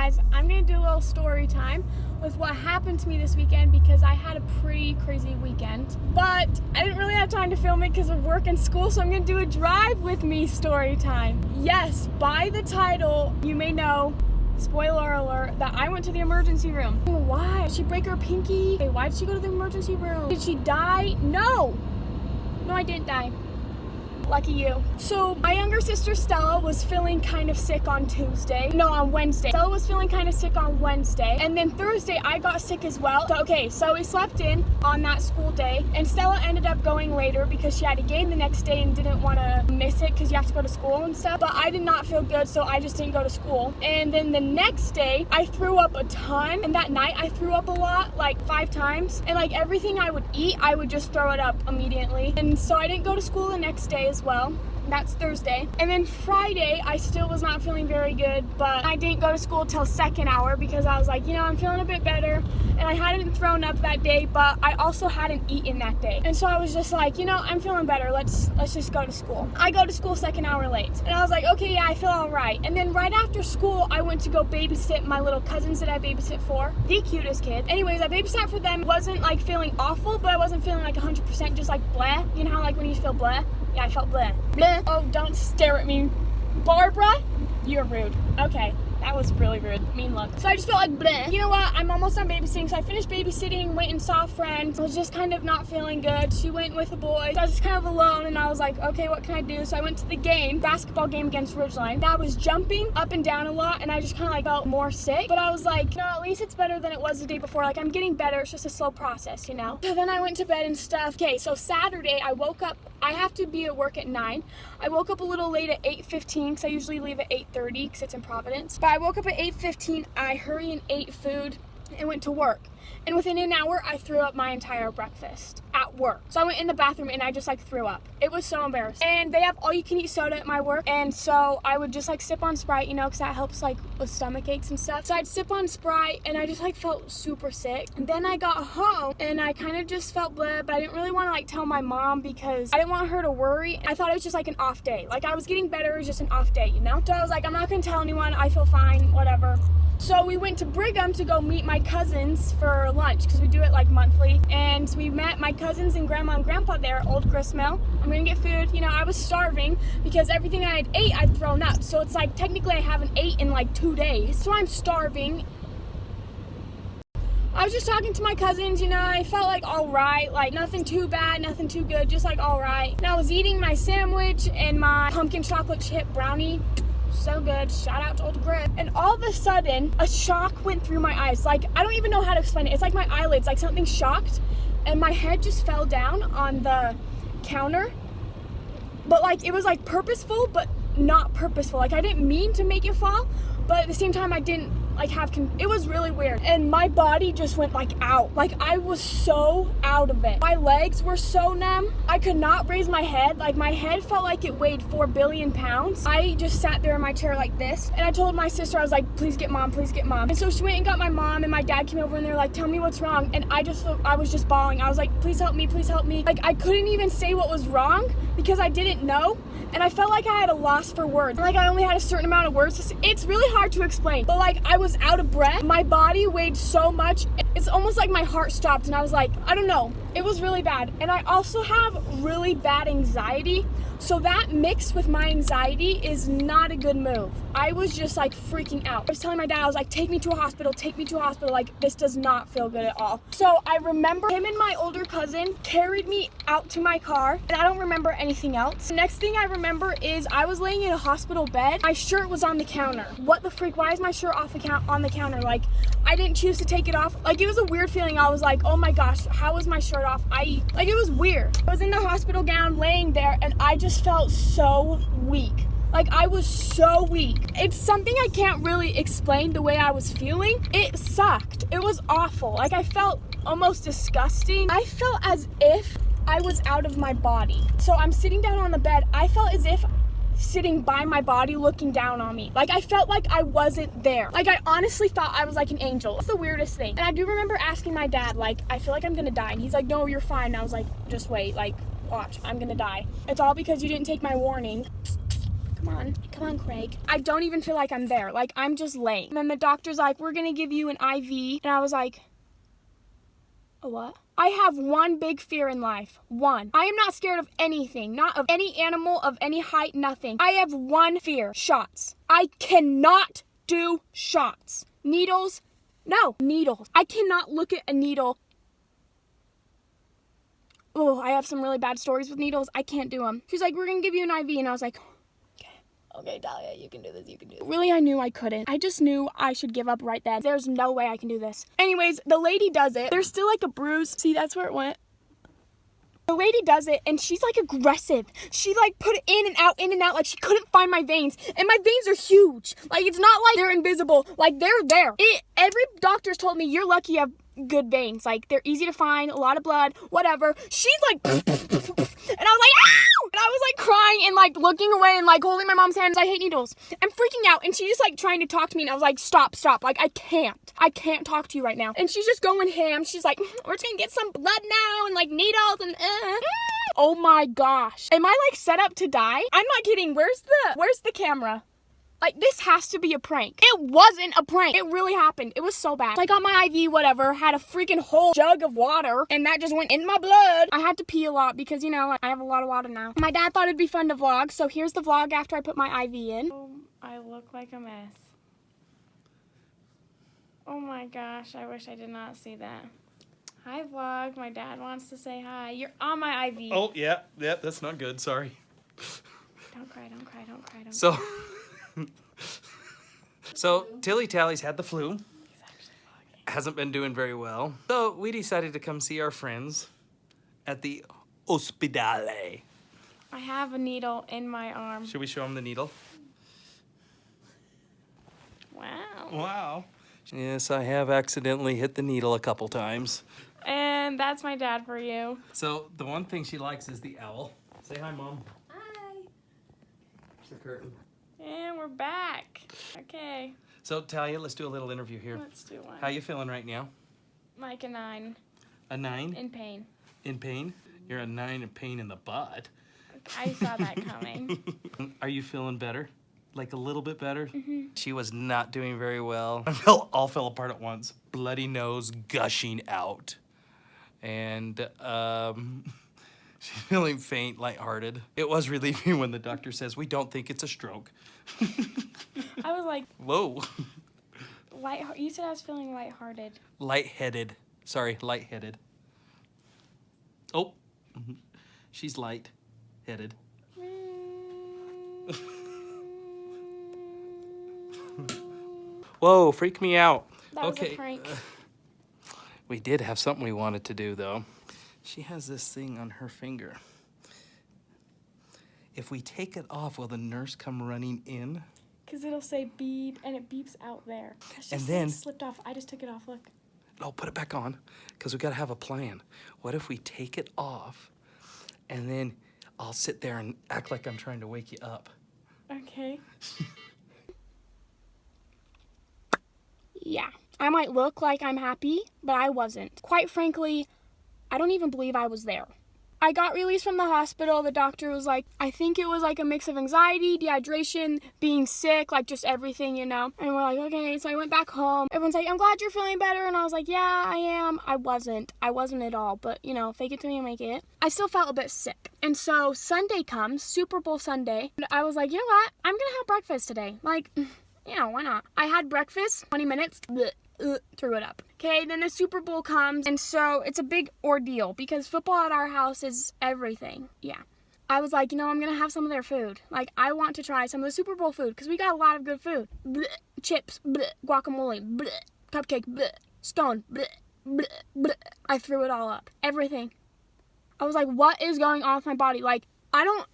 guys, I'm gonna do a little story time with what happened to me this weekend because I had a pretty crazy weekend. But I didn't really have time to film it because of work and school, so I'm gonna do a drive with me story time. Yes, by the title, you may know, spoiler alert, that I went to the emergency room. Why? Did she break her pinky? Hey, why did she go to the emergency room? Did she die? No, I didn't die. Lucky you. So my younger sister Stella was feeling kind of sick on Wednesday. Stella was feeling kind of sick on Wednesday, and then Thursday I got sick as well. So we slept in on that school day, and Stella ended up going later because she had a game the next day and didn't want to miss it because you have to go to school and stuff. But I did not feel good, so I just didn't go to school. And then the next day I threw up a ton, and that night I threw up a lot, like 5 times, and like everything I would eat I would just throw it up immediately. And so I didn't go to school the next day as well. That's Thursday. And then Friday, I still was not feeling very good, but I didn't go to school till second hour because I was like, I'm feeling a bit better. And I hadn't thrown up that day, but I also hadn't eaten that day. And so I was just like, I'm feeling better. Let's just go to school. I go to school second hour late. And I was like, okay, yeah, I feel all right. And then right after school, I went to go babysit my little cousins that I babysit for. The cutest kid. Anyways, I babysat for them. Wasn't like feeling awful, but I wasn't feeling like 100% just like bleh. You know how like when you feel bleh? Yeah, I felt bleh. Bleh. Oh, don't stare at me. Barbara, you're rude. Okay, that was really rude. Mean look. So I just felt like bleh. You know what? I'm almost done babysitting. So I finished babysitting, went and saw a friend. I was just kind of not feeling good. She went with a boy. So I was just kind of alone, and I was like, okay, what can I do? So I went to the basketball game against Ridgeline. I was jumping up and down a lot, and I just kind of like felt more sick. But I was like, at least it's better than it was the day before. Like, I'm getting better. It's just a slow process, So then I went to bed and stuff. Okay, so Saturday I woke up. I have to be at work at 9. I woke up a little late at 8:15 because I usually leave at 8:30 because it's in Providence. But I woke up at 8:15. I hurried and ate food and went to work. And within an hour, I threw up my entire breakfast at work. So I went in the bathroom and I just like threw up. It was so embarrassing. And they have all you can eat soda at my work. And so I would just like sip on Sprite, because that helps like with stomach aches and stuff. So I'd sip on Sprite and I just like felt super sick. And then I got home and I kind of just felt bleh, but I didn't really want to like tell my mom because I didn't want her to worry. I thought it was just like an off day. Like I was getting better, it was just an off day, So I was like, I'm not gonna tell anyone, I feel fine, whatever. So we went to Brigham to go meet my cousins for lunch because we do it like monthly. And we met my cousins and grandma and grandpa there at Old Grist Mill. I'm gonna get food. I was starving because everything I had ate, I'd thrown up. So it's like technically I haven't ate in like 2 days. So I'm starving. I was just talking to my cousins, I felt like all right, like nothing too bad, nothing too good, just like all right. And I was eating my sandwich and my pumpkin chocolate chip brownie. So good. Shout out to Old Grit. And all of a sudden, a shock went through my eyes. Like, I don't even know how to explain it. It's like my eyelids, like something shocked, and my head just fell down on the counter. But like, it was like purposeful, but not purposeful. Like, I didn't mean to make it fall, but at the same time, I didn't like it was really weird. And my body just went like out. Like I was so out of it. My legs were so numb. I could not raise my head. Like my head felt like it weighed 4 billion pounds. I just sat there in my chair like this. And I told my sister, I was like, please get mom, please get mom. And so she went and got my mom, and my dad came over and they're like, tell me what's wrong. And I was just bawling. I was like, please help me, please help me. Like I couldn't even say what was wrong because I didn't know. And I felt like I had a loss for words. Like I only had a certain amount of words. It's really hard to explain. But like I was out of breath. My body weighed so much. It's almost like my heart stopped and I was like, I don't know. It was really bad. And I also have really bad anxiety. So that mixed with my anxiety is not a good move. I was just like freaking out. I was telling my dad, I was like, take me to a hospital, take me to a hospital. Like this does not feel good at all. So I remember him and my older cousin carried me out to my car, and I don't remember anything else. The next thing I remember is I was laying in a hospital bed. My shirt was on the counter. What the freak? Why is my shirt on the counter? Like I didn't choose to take it off. Like it was a weird feeling. I was like, oh my gosh, how is my shirt off? Like it was weird. I was in the hospital gown laying there, and I just felt so weak. Like I was so weak. It's something I can't really explain the way I was feeling. It sucked. It was awful. Like I felt almost disgusting. I felt as if I was out of my body. So I'm sitting down on the bed. I felt as if sitting by my body looking down on me. Like I felt like I wasn't there. Like I honestly thought I was like an angel. It's the weirdest thing. And I do remember asking my dad, like, I feel like I'm gonna die. And he's like, no, you're fine. And I was like, just wait, like, watch, I'm gonna die. It's all because you didn't take my warning. Come on, Craig. I don't even feel like I'm there. Like, I'm just laying. And then the doctor's like, we're gonna give you an IV. And I was like, a what? I have one big fear in life. One. I am not scared of anything. Not of any animal, of any height, nothing. I have one fear. Shots. I cannot do shots. Needles. No. Needles. I cannot look at a needle. Oh, I have some really bad stories with needles. I can't do them. She's like, we're gonna give you an IV. And I was like, okay, Dahlia, you can do this, you can do this. Really, I knew I couldn't. I just knew I should give up right then. There's no way I can do this. Anyways, the lady does it. There's still like a bruise. See, that's where it went. The lady does it, and she's like aggressive. She like put it in and out, like she couldn't find my veins. And my veins are huge. Like, it's not like they're invisible. Like, they're there. Every doctor's told me, you're lucky you have good veins. Like, they're easy to find, a lot of blood, whatever. She's like, and I was like, ow! And I was like crying and like looking away and like holding my mom's hands. I hate needles. I'm freaking out, and she's just like trying to talk to me, and I was like, stop. Like, I can't talk to you right now. And she's just going ham. She's like, we're just gonna get some blood now and like needles and Oh my gosh. Am I like set up to die? I'm not kidding. Where's the camera? Like, this has to be a prank. It wasn't a prank. It really happened. It was so bad. So I got my IV, whatever, had a freaking whole jug of water, and that just went in my blood. I had to pee a lot because, you know, I have a lot of water now. My dad thought it'd be fun to vlog, so here's the vlog after I put my IV in. Oh, I look like a mess. Oh my gosh, I wish I did not see that. Hi, vlog. My dad wants to say hi. You're on my IV. Oh, yeah, that's not good. Sorry. Don't cry. So... So, Tilly Tally's had the flu. He's actually vlogging. Hasn't been doing very well. So, we decided to come see our friends at the ospedale. I have a needle in my arm. Should we show them the needle? Wow. Wow. Yes, I have accidentally hit the needle a couple times. And that's my dad for you. So, the one thing she likes is the owl. Say hi, Mom. Hi. There's the curtain. And we're back. Okay. So, Talia, let's do a little interview here. Let's do one. How you feeling right now? Like a 9. A 9? In pain. In pain? You're a 9 in pain in the butt. I saw that coming. Are you feeling better? Like a little bit better? Mm-hmm. She was not doing very well. All fell apart at once. Bloody nose gushing out. And, she's feeling faint, lighthearted. It was relieving when the doctor says, we don't think it's a stroke. I was like... Whoa. You said I was feeling lighthearted. Lightheaded. Sorry, lightheaded. Oh. She's light-headed. Whoa, freak me out. That was a prank. We did have something we wanted to do, though. She has this thing on her finger. If we take it off, will the nurse come running in? Because it'll say beep, and it beeps out there. And then... It slipped off. I just took it off, look. No, put it back on, because we got to have a plan. What if we take it off, and then I'll sit there and act like I'm trying to wake you up? Okay. Yeah. I might look like I'm happy, but I wasn't. Quite frankly, I don't even believe I was there. I got released from the hospital. The doctor was like, I think it was like a mix of anxiety, dehydration, being sick, like just everything, you know. And we're like, okay. So I went back home. Everyone's like, I'm glad you're feeling better. And I was like, yeah, I am. I wasn't at all. But, you know, fake it till you make it. I still felt a bit sick. And so Sunday comes, Super Bowl Sunday. And I was like, you know what? I'm going to have breakfast today. Like, yeah, why not? I had breakfast, 20 minutes. Bleh. Threw it up. Okay, then the Super Bowl comes, and so it's a big ordeal because football at our house is everything. Yeah. I was like, you know, I'm gonna have some of their food. Like, I want to try some of the Super Bowl food because we got a lot of good food. Blech, chips, blech, guacamole, blech, cupcake, blech, scone, blech, blech, blech. I threw it all up. Everything. I was like, what is going on with my body? Like,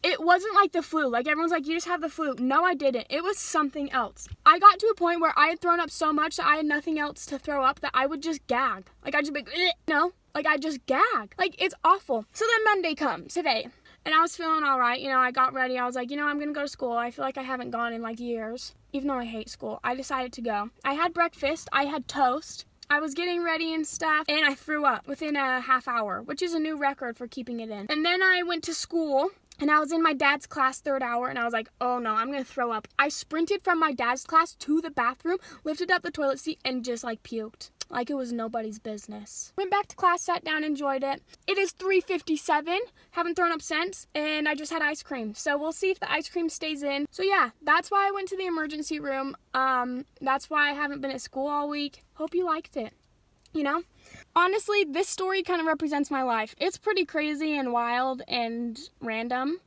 it wasn't like the flu. Like, everyone's like, you just have the flu. No, I didn't. It was something else. I got to a point where I had thrown up so much that I had nothing else to throw up that I would just gag. Like, I'd just be like, no. Like, I just gag. Like, it's awful. So then Monday comes, today. And I was feeling all right. You know, I got ready. I was like, you know, I'm going to go to school. I feel like I haven't gone in, like, years. Even though I hate school. I decided to go. I had breakfast. I had toast. I was getting ready and stuff, and I threw up within a half hour, which is a new record for keeping it in. And then I went to school. And I was in my dad's class third hour, and I was like, oh no, I'm gonna throw up. I sprinted from my dad's class to the bathroom, lifted up the toilet seat, and just like puked. Like it was nobody's business. Went back to class, sat down, enjoyed it. It is 3:57, haven't thrown up since, and I just had ice cream. So we'll see if the ice cream stays in. So yeah, that's why I went to the emergency room. That's why I haven't been at school all week. Hope you liked it. You know? Honestly, this story kind of represents my life. It's pretty crazy and wild and random,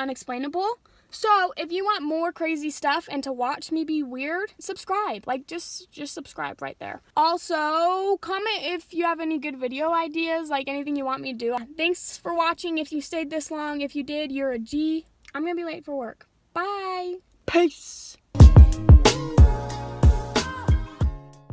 unexplainable. So if you want more crazy stuff and to watch me be weird, subscribe. Like just subscribe right there. Also, comment if you have any good video ideas, like anything you want me to do. Thanks for watching if you stayed this long. If you did, you're a G. I'm gonna be late for work. Bye. Peace.